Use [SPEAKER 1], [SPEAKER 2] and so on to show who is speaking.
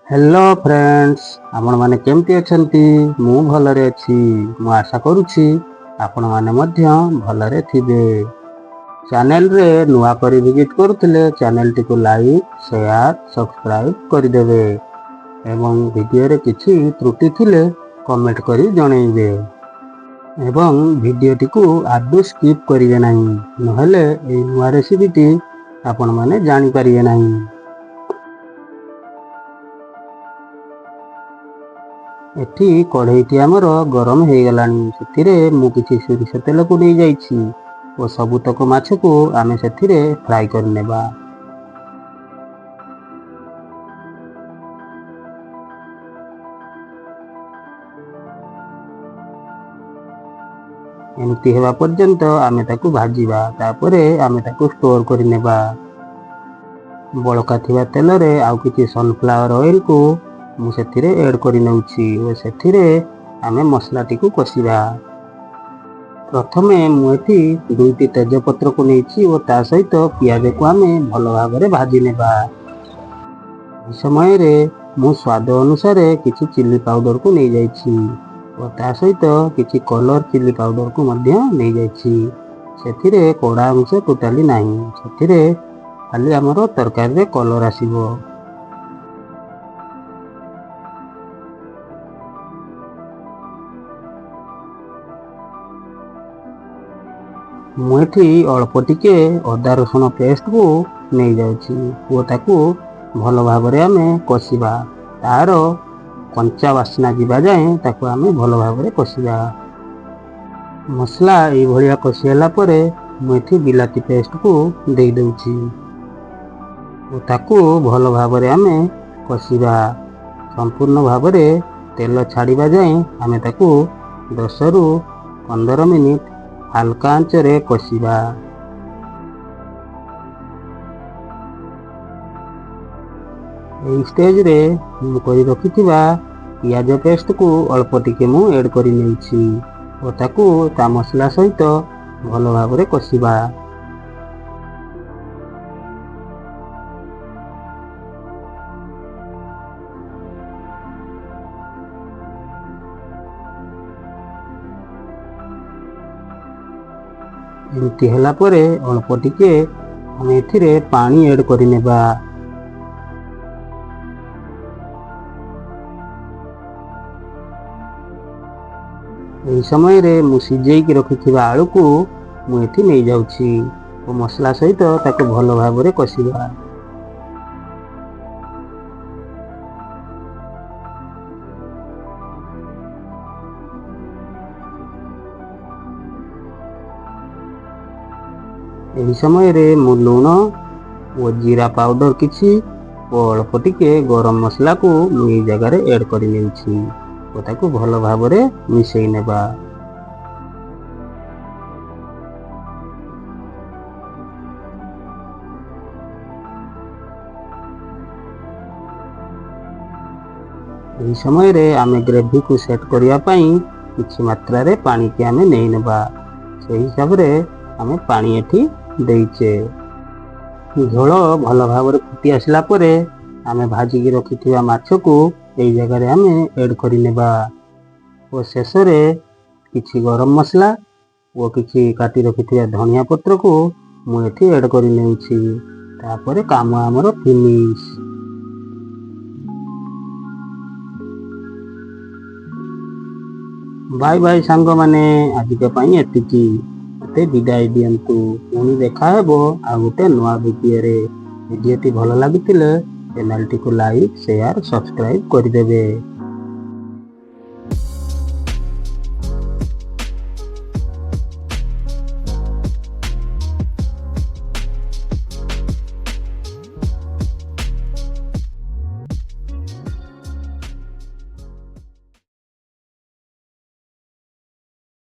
[SPEAKER 1] Hello friends, आपण माने केमती अछंती? मु भलरे अछि। मु आशा करूछि आपण माने मध्य भलरे थिबे। चैनल रे नुआ करी विजिट करूथिले चैनल टी को लाइक शेयर सब्सक्राइब करि देबे एवं वीडियो रे किछि त्रुटि थिले कमेंट करी जणैबे एवं वीडियो टी को आदु स्किप करिवे नाही, नहले ए नुआ रेसिपी टी आपण माने जानि परिवे नाही। एठी कढ़ईटी आमर गरम हो गलानी, सेथिरे मु किछि सोरिष तेल को नहीं जाइछि और सबुतक माछ को आमे सेथिरे फ्राई कर नेबा। एमती हेबा पर्यंत आमे ताकू भाजीबा, तापरे आमे ताकू स्टोर कर नेबा। बळका थिबा तेल रे आउ किछि सनफ्लावर ऑयल को मु सेथिरे ऐड करि नउछि और सेथिरे आमे मसला टी को कसिबा। प्रथमे मु एठी दुईटी तेजपत्र को नेछि और ता सहित पियाज को आमे भलो भाबरे भाजी नेबा। इस समय रे मु स्वाद अनुसार किछि चिली पाउडर को नै जाइछि और ता सहित किछि कलर चिली पाउडर को मध्य नै जाइछि। सेथिरे कोडा अंश टोटाली नाही, सेथिरे खाली हमरो तरकारी रे कलर आसीबो। मुठी अल्प टिके अदा रसुण पेस्ट को नहीं जाउछि और ताकू भलो भाबरे आमे कसिबा। तार कंचा वासना जिबा जाए ताकू आमे भलो भाबरे कसिबा। मसला ए भलिया कसिला परे मुठी बिलाती पेस्ट को देई दउछि और ताकू भलो भाबरे आमे कसिबा। संपूर्ण भाबरे तेल छाड़ीबा जाए आमे ताकू 10 रु 15 मिनिट हल्का आंच रे कसिबा। ए स्टेज रे मु करि रखिथिबा पियाज पेस्ट को अल्प टिके मु ऐड करि नेछि और ताकू ता मसला सहित भलो भाबरे कसिबा। एमती होला परे अल्प टिके हम एथिरे पानी ऐड करि नेबा। एही समय रे मु सिजेई कि रखिथिबा आलू को मु एथि नै जाउछि और मसला सहित ताको भलो भाबरे कसिबा। एही समय रे मु लूण और जीरा पाउडर किछि और अल्प टिके गरम मसला को मु ए जगह रे ऐड करि नेछि और ताकू भलो भाबरे मिसेई नेबा। एही समय रे आमे ग्रेवी को सेट करिया पई किछि मात्रा रे पानी के आमे नै नेबा। सेही हिसाब रे आमे पानी एठी देइचे। झोल भलो भाबरे फुटी आसला परे आमे भाजी की रखिथिबा माछ को एई जगह रे आमे ऐड करि नेबा और शेष रे किछि गरम मसला और किछि काटी रखिथिबा धनिया पत्र को मु एठी ऐड करि नेउछि। तापरे काम हमरो फिनिश। बाय बाय सांग माने, आज के पई एतिकी मते विदाई दियंतु। पुणी देखा हेबो आ गोटे नुआ वीडियो रे। वीडियो टी भलो लागिथिले चैनल टी को लाइक शेयर सब्सक्राइब करि देबे।